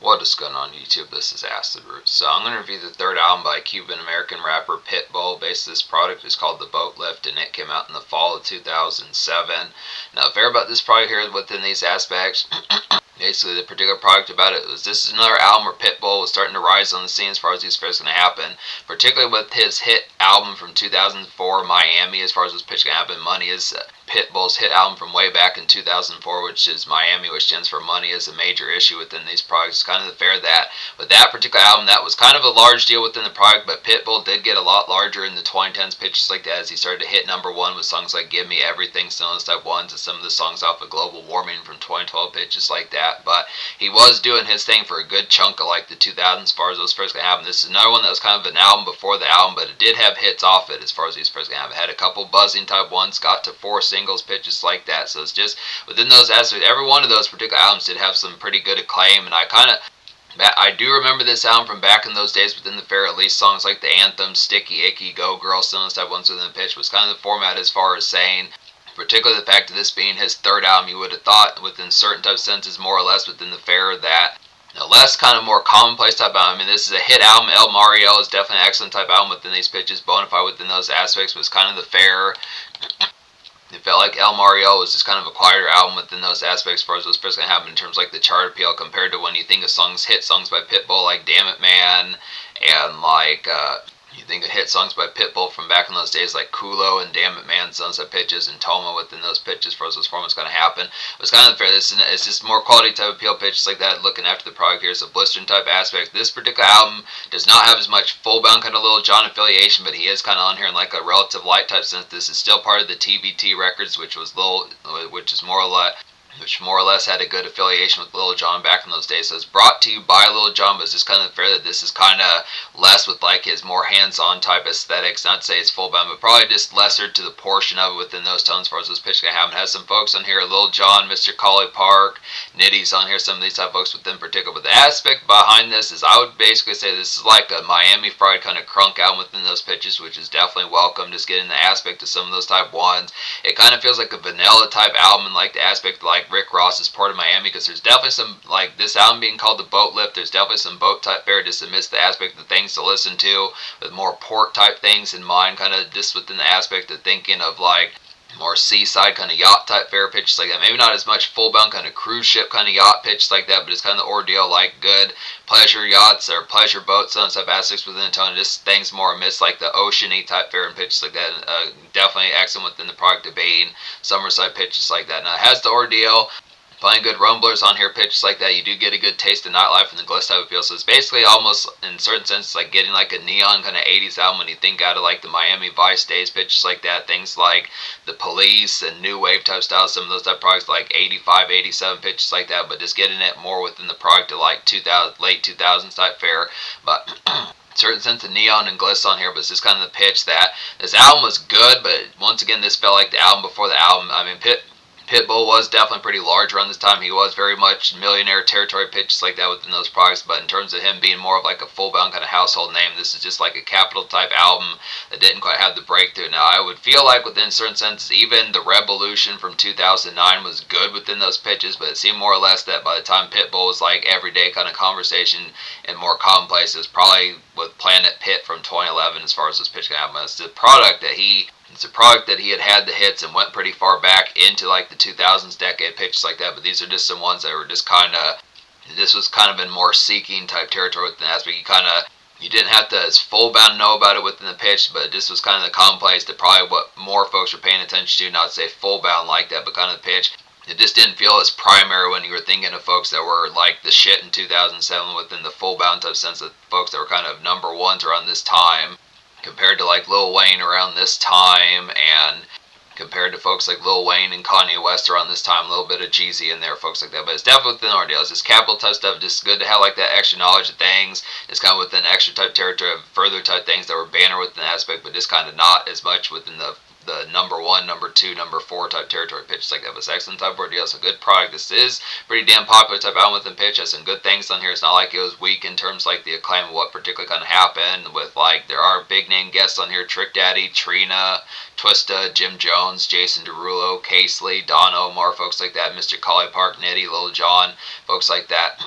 What is going on YouTube? This is Acid Roots. So I'm going to review the third album by Cuban-American rapper Pitbull. Basically, this product is called The Boatlift, and it came out in the fall of 2007. Now, fair about this product here within these aspects, basically the particular product about it was this is another album where Pitbull was starting to rise on the scene as far as these first going to happen, particularly with his hit album from 2004, Miami, as far as this pitch going to happen. Money is Pitbull's hit album from way back in 2004, which is Miami, which stands for Money, is a major issue within these products. It's kind of the fair that with that particular album, that was kind of a large deal within the product, but Pitbull did get a lot larger in the 2010s pitches like that as he started to hit number one with songs like Give Me Everything, some of those type ones, and some of the songs off of Global Warming from 2012 pitches like that. But he was doing his thing for a good chunk of like the 2000s as far as those first gonna happen. This is another one that was kind of an album before the album, but it did have hits off it as far as these first gonna happen. It had a couple buzzing type ones, got to 4 singles pitches like that. So it's just within those aspects, every one of those particular albums did have some pretty good acclaim, and I do remember this album from back in those days within the fair, at least songs like the anthem, Sticky Icky, Go Girl, some of those type ones within the pitch was kind of the format as far as saying, particularly the fact of this being his third album, you would have thought within certain type of senses more or less within the fair that less kind of more commonplace type album. I mean, this is a hit album. El Mario is definitely an excellent type album within these pitches, bonafide within those aspects, was kind of the fair. It felt like El Mario was just kind of a quieter album within those aspects as far as what's first going to happen in terms of like the chart appeal compared to when you think of songs, hit songs by Pitbull like Damn It Man, and like you think of hit songs by Pitbull from back in those days like Kulo and Damn It Man, Sunset Pitches, and Toma within those pitches for those formats going to happen. It was kind of fair. It's just more quality type appeal pitches like that. Looking after the product here is a blistering type aspect. This particular album does not have as much full bound kind of Lil Jon affiliation, but he is kind of on here in like a relative light type sense. This is still part of the TBT Records, which is more or less had a good affiliation with Lil Jon back in those days. So it's brought to you by Lil Jon, but it's just kind of fair that this is kind of less with like his more hands-on type aesthetics. Not to say it's full bound, but probably just lesser to the portion of it within those tones as far as this pitch can happen. It has some folks on here, Lil Jon, Mr. Collie Park, Nitty's on here, some of these type of folks within particular. But the aspect behind this is I would basically say this is like a Miami fried kind of crunk album within those pitches, which is definitely welcome. Just getting the aspect of some of those type ones. It kind of feels like a vanilla type album, and like the aspect like Rick Ross is part of Miami, because there's definitely some, like this album being called The Boatlift, there's definitely some boat type fare just amidst the aspect of things to listen to with more port type things in mind, kind of just within the aspect of thinking of like more seaside kind of yacht type fare pitches like that. Maybe not as much full bound kind of cruise ship kind of yacht pitch like that, but it's kind of the ordeal like good pleasure yachts or pleasure boats, some type of aspects within the tone. Just things more amidst like the oceany type fare and pitches like that. Definitely excellent within the product of being summerside pitches like that. Now it has the ordeal. Playing good rumblers on here, pitches like that, you do get a good taste of nightlife and the Glissy type of feel. So it's basically almost, in certain sense, like getting like a neon kind of 80s album when you think out of like the Miami Vice days, pitches like that. Things like the Police and New Wave type styles, some of those type of products like 85, 87 pitches like that, but just getting it more within the product of like 2000, late 2000s type fare. But certain sense of neon and gliss on here, but it's just kind of the pitch that this album was good, but once again, this felt like the album before the album. I mean, Pitbull was definitely pretty large around this time. He was very much millionaire territory pitches like that within those products, but in terms of him being more of like a full-bound kind of household name, this is just like a capital type album that didn't quite have the breakthrough. Now, I would feel like within certain senses, even the Revolution from 2009 was good within those pitches, but it seemed more or less that by the time Pitbull was like everyday kind of conversation and more commonplace, it was probably with Planet Pit from 2011 as far as this pitch can happen. It's a product that he had the hits and went pretty far back into like the 2000s decade pitches like that, but these are just some ones that were just kind of, this was kind of in more seeking type territory within the aspect. You didn't have to as full bound know about it within the pitch, but this was kind of the commonplace that probably what more folks were paying attention to, not to say full bound like that, but kind of the pitch. It just didn't feel as primary when you were thinking of folks that were like the shit in 2007 within the full bound type sense of folks that were kind of number ones around this time, compared to like Lil Wayne around this time, and compared to folks like Lil Wayne and Kanye West around this time, a little bit of Jeezy in there, folks like that. But it's definitely within ordeal. It's just capital type stuff, just good to have like that extra knowledge of things. It's kind of within extra type territory of further type things that were banner within the aspect, but just kind of not as much within the number one, number two, number four type territory pitches like that. But it's excellent type of ordeal. It's a good product. This is pretty damn popular type album within pitch. Has some good things on here. It's not like it was weak in terms of like the acclaim of what particularly kind of happened with like, there are big name guests on here, Trick Daddy, Trina, Twista, Jim Jones, Jason Derulo, Casely, Don Omar, folks like that, Mr. Collie Park, Nitty, Lil Jon, folks like that.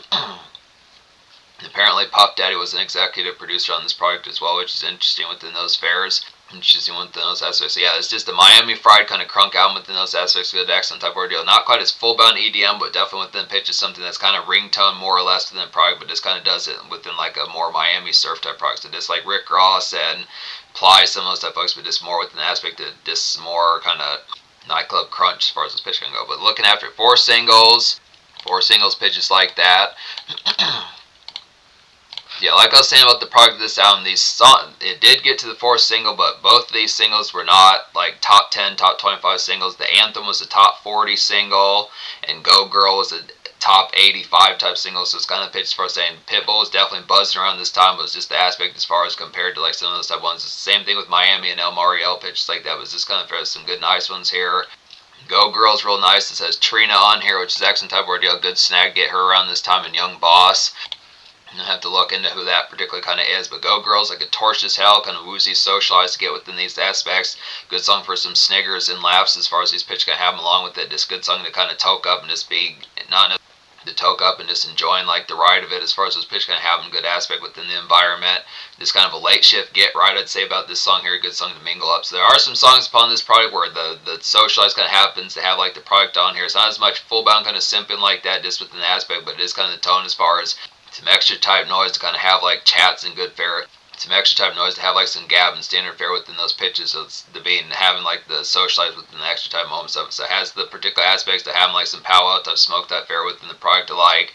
Apparently, Puff Daddy was an executive producer on this product as well, which is interesting within those fairs. Interesting within those aspects. So yeah, it's just a Miami fried kind of crunk album within those aspects. Good, excellent type of ordeal. Not quite as full bound EDM, but definitely within pitch is something that's kind of ringtone more or less within the product, but just kind of does it within like a more Miami surf type product. So just like Rick Ross and Ply, some of those type folks, but just more within the aspect of just more kind of nightclub crunch as far as this pitch can go. But looking after four singles pitches like that. Yeah, like I was saying about the product of this album, it did get to the fourth single, but both of these singles were not like top 10, top 25 singles. The Anthem was a top 40 single, and Go Girl was a top 85 type single. So it's kind of pitched as far as saying Pitbull was definitely buzzing around this time. But it was just the aspect as far as compared to like some of those type ones. It's the same thing with Miami and El Mariel pitches like that. It was just kind of some good nice ones here. Go Girl's real nice. This has Trina on here, which is excellent type of ordeal. Good snag, get her around this time, and Young Boss. I have to look into who that particular kind of is, but Go Girl's like a torch as hell, kind of woozy, socialized to get within these aspects. Good song for some sniggers and laughs as far as these pitch can have them along with it. Just good song to kind of toke up and just be not to toke up and just enjoying like the ride of it as far as those pitch can have them. Good aspect within the environment. Just kind of a late shift get right, I'd say, about this song here. Good song to mingle up. So there are some songs upon this product where the socialize kind of happens to have like the product on here. It's not as much full bound kind of simping like that just within the aspect, but it is kind of the tone as far as some extra type noise to kind of have like chats and good fare. Some extra type noise to have like some gab and standard fare within those pitches. So it's the being having like the socialize within the extra type moments of it. So it has the particular aspects to having like some powwow type smoke type fare within the product to like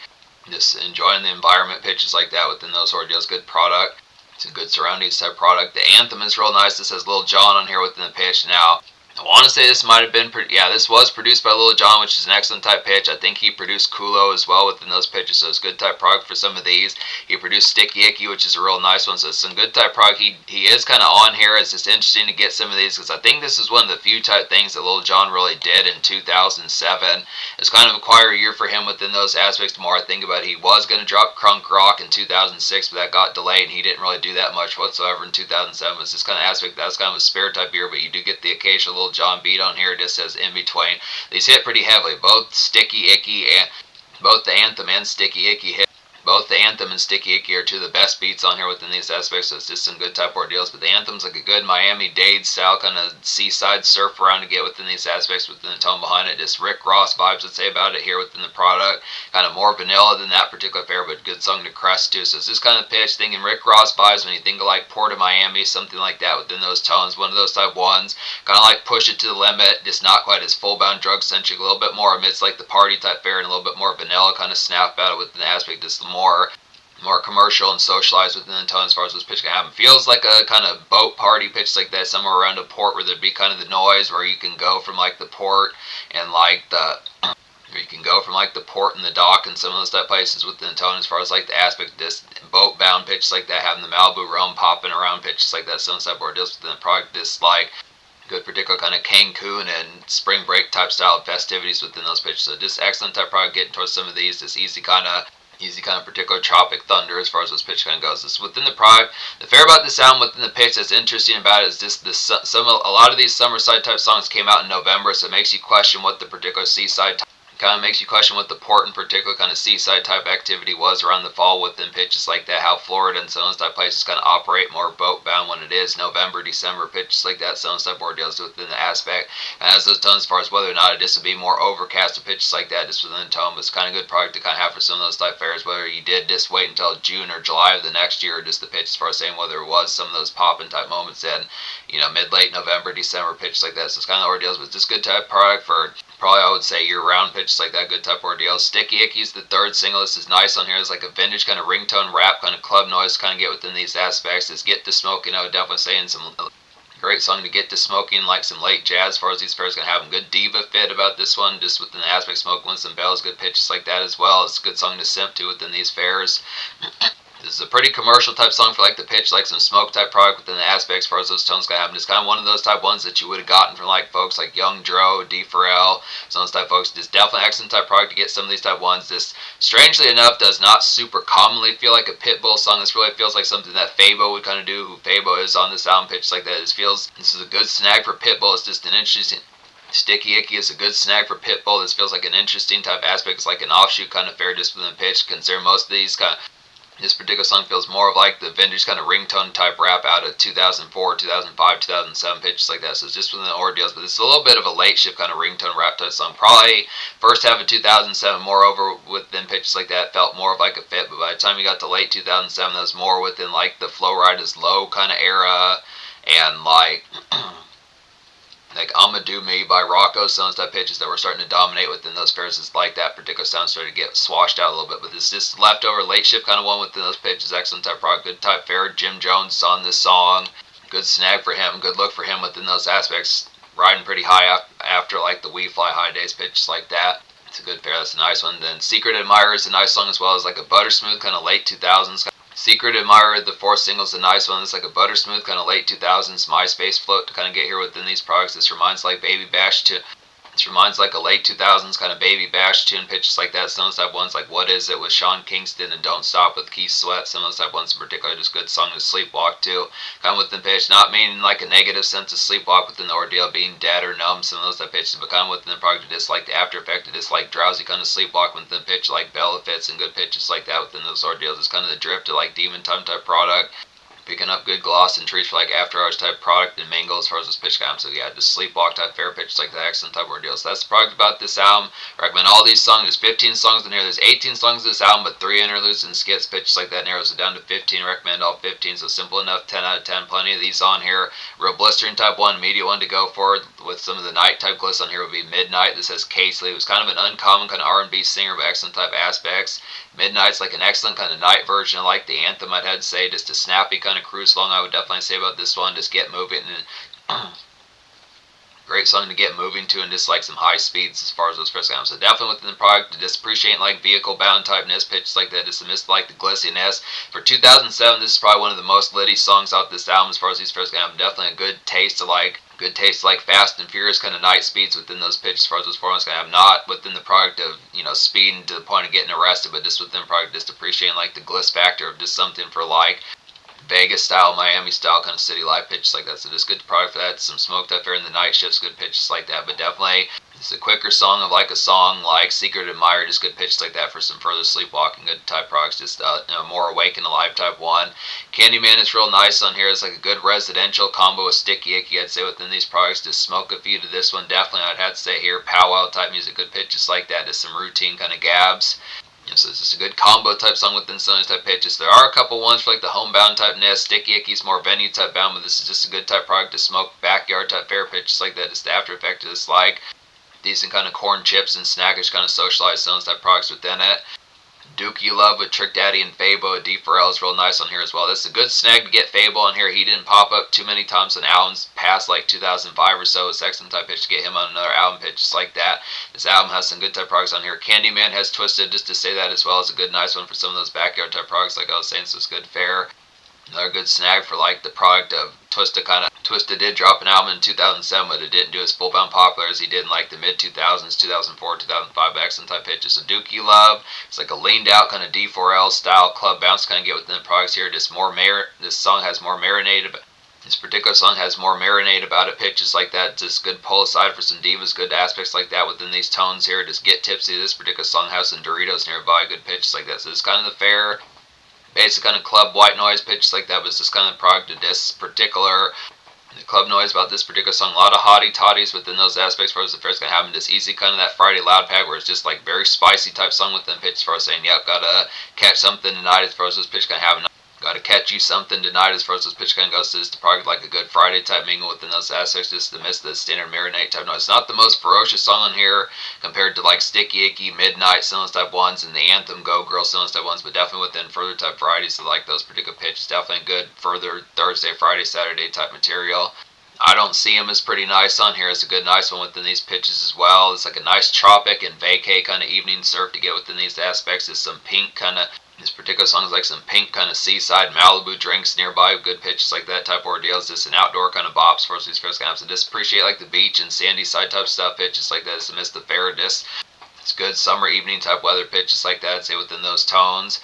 just enjoying the environment pitches like that within those ordeals. Good product. It's a good surroundings type product. The Anthem is real nice. This has Lil Jon on here within the pitch. Now, I want to say this might have been, this was produced by Lil Jon, which is an excellent type pitch. I think he produced Kulo as well within those pitches, so it's good type product for some of these. He produced Sticky Icky, which is a real nice one, so it's some good type product. He is kind of on here. It's just interesting to get some of these, because I think this is one of the few type things that Lil Jon really did in 2007. It's kind of a quieter year for him within those aspects. The more I think about it, he was going to drop Crunk Rock in 2006, but that got delayed, and he didn't really do that much whatsoever in 2007. It's this kind of aspect, that's kind of a spirit type year, but you do get the occasional Lil Jon beat on here. It just says in between. These hit pretty heavily. Both Sticky Icky and both the Anthem and Sticky Icky hit. Both the Anthem and Sticky Icky are two of the best beats on here within these aspects, so it's just some good type ordeals. But the Anthem's like a good Miami-Dade style kind of seaside surf around to get within these aspects within the tone behind it. Just Rick Ross vibes, I'd say, about it here within the product. Kind of more vanilla than that particular fare, but good song to crest too. So it's this kind of pitch, thinking Rick Ross vibes when you think of like Port of Miami, something like that within those tones. One of those type ones. Kind of like Push It to the Limit, just not quite as full-bound drug-centric, a little bit more amidst like the party type fare and a little bit more vanilla kind of snap about it within the aspect. Just more commercial and socialized within the tone as far as this pitch can happen. Feels like a kind of boat party pitch like that, somewhere around a port where there'd be kind of the noise where you can go from like the port and like the port and the dock and some of those type places within the tone as far as like the aspect of this boat bound pitches like that, having the Malibu rum popping around pitches like that, some type of deals within the product. This like good particular kind of Cancun and spring break type style of festivities within those pitches. So just excellent type product getting towards some of these. This easy kind of particular Tropic Thunder as far as this pitch kind of goes. This within the product. The fair about this album within the pitch that's interesting about it is just a lot of these summerside type songs came out in November, so it makes you question what the particular seaside kind of makes you question what the port in particular kind of seaside type activity was around the fall within pitches like that, how Florida and some of those type places kind of operate more boat bound when it is November, December pitches like that, some of those type ordeals within the aspect. And as those tones as far as whether or not it just would be more overcast or pitches like that just within the tone, but it's kind of good product to kind of have for some of those type fairs, whether you did just wait until June or July of the next year, or just the pitch as far as saying whether it was some of those popping type moments in, mid-late November, December pitches like that. So it's kind of ordeals, but it's just good type product for probably I would say year-round pitches like that, good type ordeal. Sticky Icky's the third single. This is nice on here. It's like a vintage kind of ringtone rap kind of club noise kind of get within these aspects. It's Get to Smoking, I would definitely say, in some great song to get to smoking, like some late jazz as far as these fairs going to have a good diva fit about this one, just within the aspect smoking with some bells, good pitches like that as well. It's a good song to simp to within these fairs. This is a pretty commercial type song for like the pitch, like some smoke type product within the aspects as far as those tones gonna happen. It's kind of one of those type ones that you would have gotten from like folks like Young Dro, D Pharrell, some of those type folks. Just definitely excellent type product to get some of these type ones. This, strangely enough, does not super commonly feel like a Pitbull song. This really feels like something that Fabo would kind of do, who Fabo is on this album pitch like that. This is a good snag for Pitbull. It's just an interesting. Sticky Icky is a good snag for Pitbull. This feels like an interesting type aspect. It's like an offshoot kind of fair just within the pitch. Consider most of these kind of This particular song feels more of like the vintage kind of ringtone type rap out of 2004, 2005, 2007 pitches like that. So it's just within the ordeals, but it's a little bit of a late shift kind of ringtone rap type song. Probably first half of 2007, moreover within pitches like that felt more of like a fit. But by the time you got to late 2007, that was more within like the Flow Riders Low kind of era, and like I'ma Do Me by Rocco, some type pitches that were starting to dominate within those pairs. It's like that particular sound started to get swashed out a little bit, but this just leftover late shift kind of one within those pitches. Excellent type rock, good type fair. Jim Jones on this song, good snag for him, good look for him within those aspects. Riding pretty high after like the We Fly High Days pitches like that. It's a good pair. That's a nice one. Then Secret Admirer is a nice song as well as like a butter smooth kind of late 2000s. Secret Admirer, the fourth single, is a nice one. It's like a butter smooth kind of late 2000s MySpace float to kind of get here within these products. This reminds like Baby Bash to. This reminds like a late 2000s kind of Baby Bash tune pitches like that. Some of those type ones like What Is It with Sean Kingston and Don't Stop with Keith Sweat. Some of those type ones in particular just good song to sleepwalk to. Kind of within pitch, not meaning like a negative sense of sleepwalk within the ordeal being dead or numb. Some of those type pitches, but kind of within the product just like the after effect of this like drowsy kind of sleepwalk within the pitch like Bella Fits and good pitches like that within those ordeals. It's kind of the drift of like Demon Time type product. Picking up good gloss and trees for like after hours type product and mango as far as this pitch comes. So yeah, just sleepwalk type fair pitch like the excellent type ordeal. So that's the product about this album. I recommend all these songs. There's 15 songs in here. There's 18 songs in this album, but 3 interludes and skits pitches like that narrows it down to 15. I recommend all 15. So simple enough. 10 out of 10. Plenty of these on here. Real blistering type one, immediate one to go for with some of the night type gliss on here would be Midnight. This has Casely, who's kind of an uncommon kind of R&B singer, but excellent type aspects. Midnight's like an excellent kind of night version, like the anthem. I'd have to say, just a snappy kind of cruise along. I would definitely say about this one, just get moving. And great song to get moving to and just like some high speeds as far as those press comes. So definitely within the product, just appreciating like vehicle bound typeness, pitches like that, just to miss like the glissiness. For 2007, this is probably one of the most litty songs off this album as far as these press comes. Definitely a good taste of like Fast and Furious kind of night speeds within those pitches as far as those formats kind of have. Not within the product of, speeding to the point of getting arrested, but just within the product, just appreciating like the gliss factor of just something for like Vegas style, Miami style kind of city life pitches like that. So just good product for that. Some smoked up there in the night shifts, good pitches like that. But definitely it's a quicker song of like a song like Secret Admirer, just good pitches like that for some further sleepwalking, good type products. Just more awake and alive type one. Candyman is real nice on here. It's like a good residential combo with Sticky Icky, I'd say, within these products. Just smoke a few to this one. Definitely I'd have to say here, powwow type music, good pitches like that. Just some routine kind of gabs. So it's just a good combo type song within some of these type pitches. There are a couple ones for like the homebound type nest. Sticky Icky's more venue type bound, but this is just a good type product to smoke backyard type fair pitches like that. Just the after effect of this like decent kind of corn chips and snackish kind of socialized some of those type products within it. Dookie Love with Trick Daddy and Fabo. D. Pharrell is real nice on here as well. This is a good snag to get Fabo on here. He didn't pop up too many times on albums past like 2005 or so. It's excellent type pitch to get him on another album pitch just like that. This album has some good type products on here. Candyman has Twisted, just to say that as well, as a good nice one for some of those backyard type products like I was saying. So it's good fare. Another good snag for like the product of Twista did drop an album in 2007, but it didn't do as full-bound popular as he did in like the mid-2000s, 2004, 2005 excellent type pitches. So Dookie Love, it's like a leaned out kind of D4L style club bounce kind of get within the products here. Just this song has more marinade. This particular song has more marinade about it, pitches like that. Just good pull aside for some divas, good aspects like that within these tones here. Just get tipsy. This particular song has some Doritos nearby, good pitches like that. So it's kind of the fair basic kind of club white noise pitches like that, but it's just kind of product of this particular club noise about this particular song. A lot of hottie toddies within those aspects for us. The first gonna happen this easy kind of that Friday loud pad where it's just like very spicy type song within pitch for us saying, yep, gotta catch something tonight as far as this pitch gonna happen. Gotta catch you something tonight as far as this pitch kind of goes. So just the product like a good Friday type mingle within those aspects, just to miss the standard marinate type noise. It's not the most ferocious song on here compared to like Sticky Icky, Midnight, some of those type ones, and the Anthem, Go Girl, some of those type ones, but definitely within further type varieties of like those particular pitches. Definitely good further Thursday, Friday, Saturday type material. I don't see him as pretty nice on here. It's a good nice one within these pitches as well. It's like a nice tropic and vacay kind of evening surf to get within these aspects. It's some pink kind of, this particular song is like some pink kind of seaside Malibu drinks nearby, good pitches like that type of ordeals. Just an outdoor kind of bops for these first camps. And just appreciate like the beach and sandy side type stuff, pitches like that. Just miss the fair, it's good summer evening type weather pitches like that, say within those tones.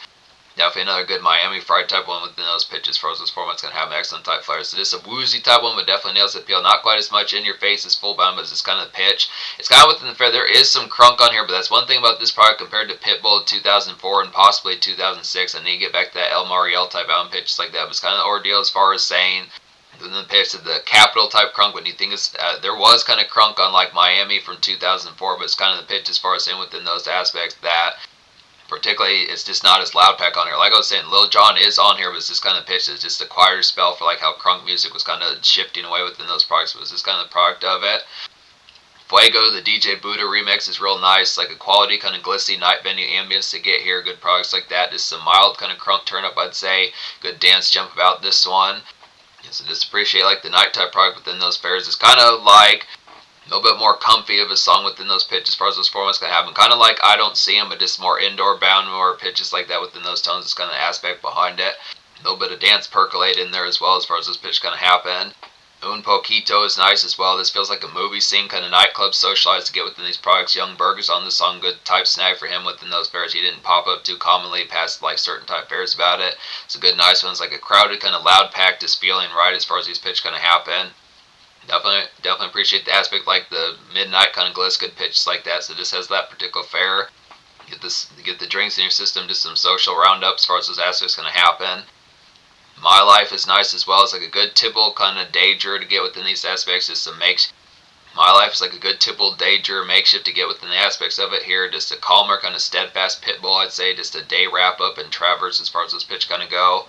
Definitely another good Miami fried type one within those pitches. Frozen format's going to have an excellent type flare. So this is a woozy type one, but definitely nails the appeal. Not quite as much in your face as full bound, but it's kind of the pitch. It's kind of within the fair. There is some crunk on here, but that's one thing about this product compared to Pitbull 2004 and possibly 2006. I need to get back to that El Mariel type out pitches like that. But it's kind of the ordeal as far as saying the pitch to the capital type crunk. When you think it's, there was kind of crunk on like Miami from 2004, but it's kind of the pitch as far as saying within those aspects that particularly it's just not as loud pack on here. Like I was saying, Lil Jon is on here, but it's just kind of pitch. It's just a quieter spell for like how crunk music was kind of shifting away within those products. It was just kind of the product of it. Fuego, the DJ Buddha remix is real nice, like a quality kind of glissy night venue ambience to get here. Good products like that. Just some mild kind of crunk turn up, I'd say. Good dance jump about this one. So just appreciate like the night type product within those fairs. It's kind of like a little bit more comfy of a song within those pitches as far as those formats can happen. Kind of like I Don't See Him, but just more indoor bound, more pitches like that within those tones. It's kind of the aspect behind it. A little bit of dance percolate in there as well as far as those pitches kind of happen. Un Poquito is nice as well. This feels like a movie scene, kind of nightclub socialized to get within these products. Young Burger's on this song, good type snag for him within those fairs. He didn't pop up too commonly past like certain type fairs about it. It's a good nice one. It's like a crowded kind of loud packed just feeling right as far as these pitches kind of happen. Definitely appreciate the aspect like the midnight kind of gliss, good pitches like that. So this has that particular fair. Get the drinks in your system, just some social roundups as far as those aspects going to happen. My Life is nice as well. It's like a good typical kind of danger to get within these aspects. Just some makes My Life is like a good typical danger makeshift to get within the aspects of it here. Just a calmer kind of steadfast Pitbull, I'd say. Just a day wrap up and Traverse as far as those pitch kind of go.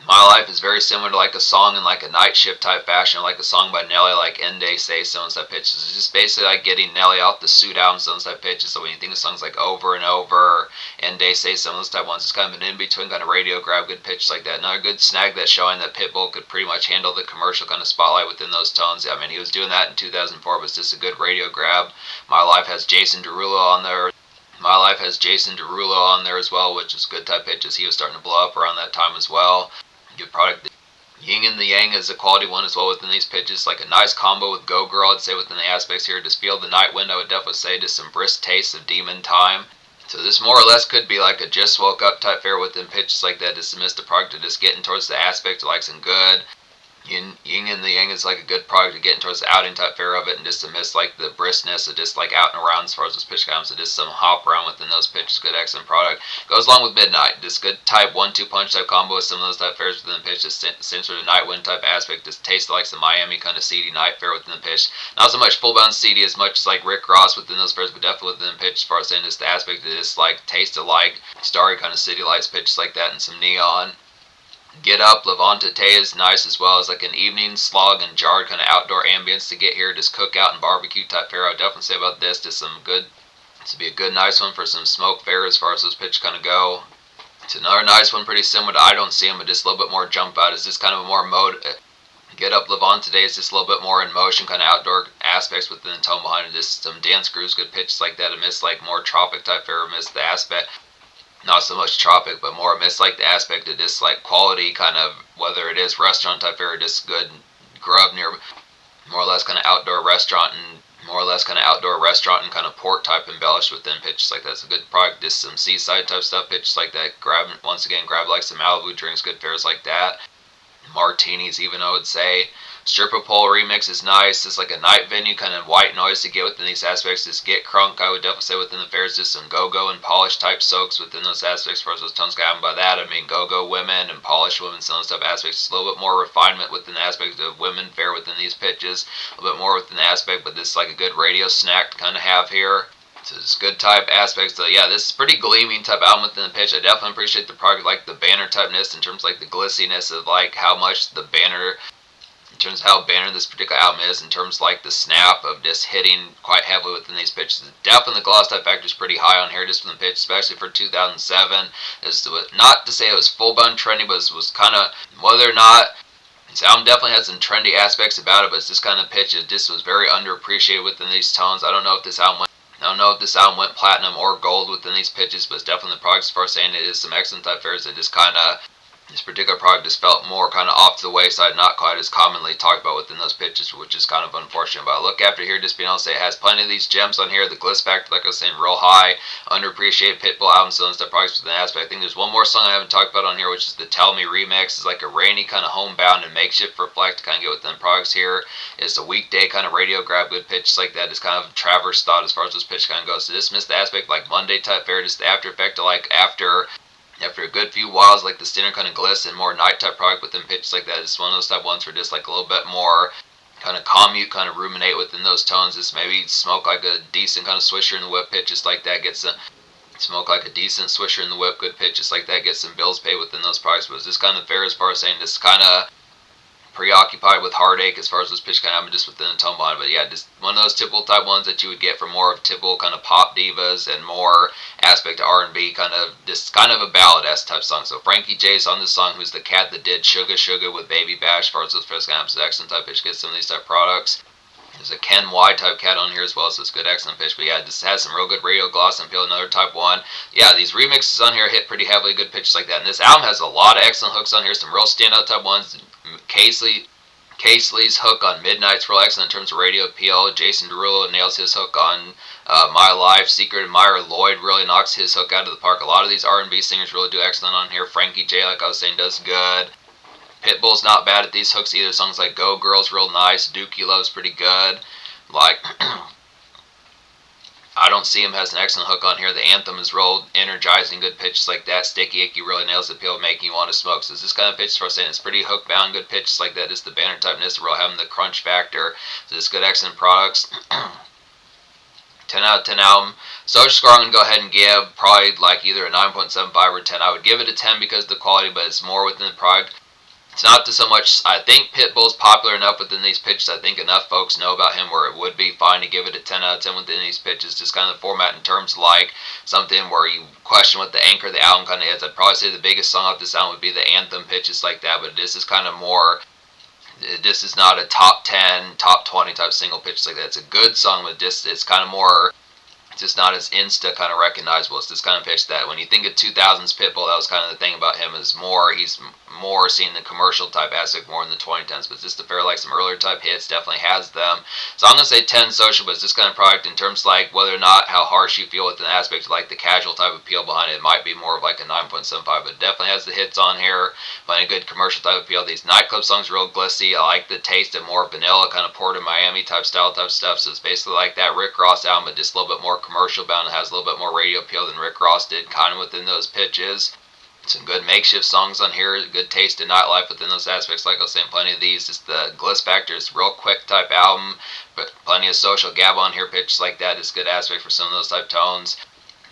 My Life is very similar to like a song in like a night shift type fashion, like a song by Nelly, like Ende Say So and stuff pitches. It's just basically like getting Nelly out the suit album, some type pitches. So when you think of songs like Over and Over, Ende Say So, those type ones, it's kind of an in-between kind of radio grab, good pitches like that. Another good snag that's showing that Pitbull could pretty much handle the commercial kind of spotlight within those tones. I mean, he was doing that in 2004, but it's just a good radio grab. My Life has Jason Derulo on there. My Life has Jason Derulo on there as well, which is good type pitches. He was starting to blow up around that time as well. Good product. Yin and the Yang is a quality one as well within these pitches. Like a nice combo with Go Girl, I'd say within the aspects here. Just feel the night wind, I would definitely say. Just some brisk taste of Demon Time. So this more or less could be like a just woke up type fare within pitches like that. Just to miss the product of just getting towards the aspect of like some good. Yin and the Yang is like a good product to get towards the outing type fare of it, and just to miss like the briskness of just like out and around as far as this pitch comes. So just some hop around within those pitches. Good excellent product. Goes along with Midnight. Just good type 1-2 punch type combo with some of those type fares within the pitch. Just censor the night wind type aspect. Just taste like some Miami kind of seedy night fare within the pitch. Not so much full bound seedy as much as like Rick Ross within those fares, but definitely within the pitch as far as saying just the aspect of this like taste of like starry kind of city lights pitches like that and some neon. Get Up, Levante is nice as well as like an evening slog and jarred kind of outdoor ambience to get here. Just cookout and barbecue type fare. I would definitely say about this. Just some good, this would be a good nice one for some smoke fare as far as those pitch kind of go. It's another nice one, pretty similar to I Don't See Him, but just a little bit more jump out. It's just kind of a more mode. Get Up, Levante is just a little bit more in motion, kind of outdoor aspects within the tone behind it. Just some dance grooves, good pitches like that. Amidst like more tropic type fare, amidst the aspect. Not so much tropic, but more amidst like the aspect of this like quality kind of, whether it is restaurant type fare or just good grub near more or less kind of outdoor restaurant and kind of port type embellished within pitches like that. It's a good product. Just some seaside type stuff, pitches like that. Grab like some Malibu drinks, good fares like that. Martinis even, I would say. Stripper Pole remix is nice. It's like a night venue kind of white noise to get within these aspects. Just get crunk, I would definitely say within the fairs. Just some go-go and polish type soaks within those aspects. As far as those tones go, by that I mean go-go women and polish women, some of those type aspects. Just a little bit more refinement within the aspect of women fare within these pitches. A little bit more within the aspect, but this is like a good radio snack to kind of have here. So it's good type aspects. So yeah, this is pretty gleaming type album within the pitch. I definitely appreciate the product, like the banner typeness in terms of like the glissiness of like how much the banner, in terms of how banner this particular album is, in terms of like the snap of just hitting quite heavily within these pitches. Definitely the gloss type factor is pretty high on here just from the pitch, especially for 2007. This was not to say it was full bun trendy, but it was kind of, whether or not this album definitely has some trendy aspects about it, but it's this kind of pitch. It just was very underappreciated within these tones. I don't know if this album went platinum or gold within these pitches, but it's definitely the product as far as saying it is some excellent type fares that just kind of This particular product just felt more kind of off to the wayside, not quite as commonly talked about within those pitches, which is kind of unfortunate. But I look after here, just being able to say it has plenty of these gems on here. The Gliss factor, like I was saying, real high. Underappreciated Pitbull album still and stuff products within the aspect. I think there's one more song I haven't talked about on here, which is the Tell Me remix. It's like a rainy kind of homebound and makeshift reflect to kind of get within the products here. It's a weekday kind of radio grab, good pitches like that. It's kind of Traverse thought as far as this pitch kind of goes. So this missed the aspect like Monday type fare, just the after effect of like after a good few whiles, like the standard kind of Gliss and more night type product within pitches like that. It's one of those type ones where just like a little bit more kind of commute, kind of ruminate within those tones. Just maybe smoke like a decent kind of swisher in the whip pitch, just like that. Get some smoke like a decent swisher in the whip, good pitch, just like that. Get some bills paid within those products. But it's just kind of fair as far as saying this kind of preoccupied with heartache as far as this pitch kind of happened just within the tone line. But yeah, just one of those typical type ones that you would get from more of typical kind of pop divas and more aspect to R&B, kind of just kind of a ballad-esque type song. So Frankie J's on this song, who's the cat that did Sugar Sugar with Baby Bash, as far as this pitch kind of happens, excellent type pitch, get some of these type products. There's a Ken Y type cat on here as well, so it's good, excellent pitch. But yeah, it just has some real good radio gloss and appeal. Another type one. Yeah, these remixes on here hit pretty heavily, good pitches like that. And this album has a lot of excellent hooks on here, some real standout type ones. Case Lee's hook on Midnight's real excellent in terms of radio appeal. Jason Derulo nails his hook on My Life. Secret Admirer Lloyd really knocks his hook out of the park. A lot of these R&B singers really do excellent on here. Frankie J, like I was saying, does good. Pitbull's not bad at these hooks either. Songs like Go Girl's real nice. Dookie Love's pretty good. Like I Don't See Him has an excellent hook on here. The anthem is real energizing, good pitches like that. Sticky Icky really nails the appeal, making you want to smoke. So it's this kind of pitch for us saying it's pretty hook bound, good pitches like that. Just the banner typeness, real having the crunch factor. So it's good, excellent products. 10 out of 10 album. Social score I'm going to go ahead and give probably like either a 9.75 or 10. I would give it a 10 because of the quality, but it's more within the product. It's not to so much, I think Pitbull's popular enough within these pitches. I think enough folks know about him where it would be fine to give it a 10 out of 10 within these pitches. Just kind of the format in terms of like something where you question what the anchor of the album kind of is. I'd probably say the biggest song off this album would be the anthem pitches like that, but this is kind of more, this is not a top 10, top 20 type single pitch like that. It's a good song, but just it's kind of more, it's just not as insta kind of recognizable. It's this kind of pitch that when you think of 2000s Pitbull, that was kind of the thing about him is more, he's more seeing the commercial type aspect more in the 2010s, but just to fair like some earlier type hits definitely has them. So I'm going to say 10 social, but it's this kind of product in terms of like whether or not how harsh you feel with an aspect of like the casual type appeal behind it, it might be more of like a 9.75, but it definitely has the hits on here, plenty of good commercial type appeal. These nightclub songs are real glissy. I like the taste of more vanilla kind of Port of Miami type style type stuff, so it's basically like that Rick Ross album, but just a little bit more commercial bound. It has a little bit more radio appeal than Rick Ross did kind of within those pitches. Some good makeshift songs on here, good taste in nightlife within those aspects. Like I was saying, plenty of these. Just the Gliss factor is real quick type album, but plenty of social gab on here, pitches like that. Just good aspect for some of those type tones.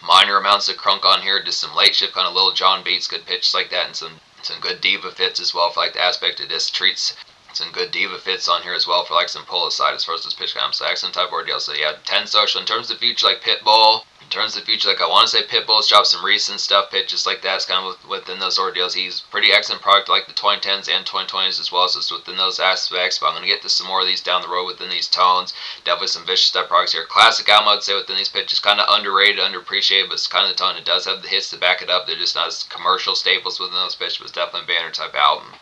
Minor amounts of crunk on here, just some late shift kind of Lil Jon beats, good pitches like that, and some good diva fits as well for like the aspect of this treats. Some good diva fits on here as well for like some pull aside as far as this pitch comes. So excellent type ordeal. So yeah, 10 social. In terms of the future, like Pitbull, in terms of the future, like I want to say Pitbull's dropped some recent stuff, pitches like that. It's kind of within those ordeals. He's pretty excellent product like the 2010s and 2020s as well. So it's within those aspects. But I'm going to get to some more of these down the road within these tones. Definitely some vicious type products here. Classic album, I'd say within these pitches, kind of underrated, underappreciated, but it's kind of the tone. It does have the hits to back it up. They're just not as commercial staples within those pitches, but it's definitely a banner type album.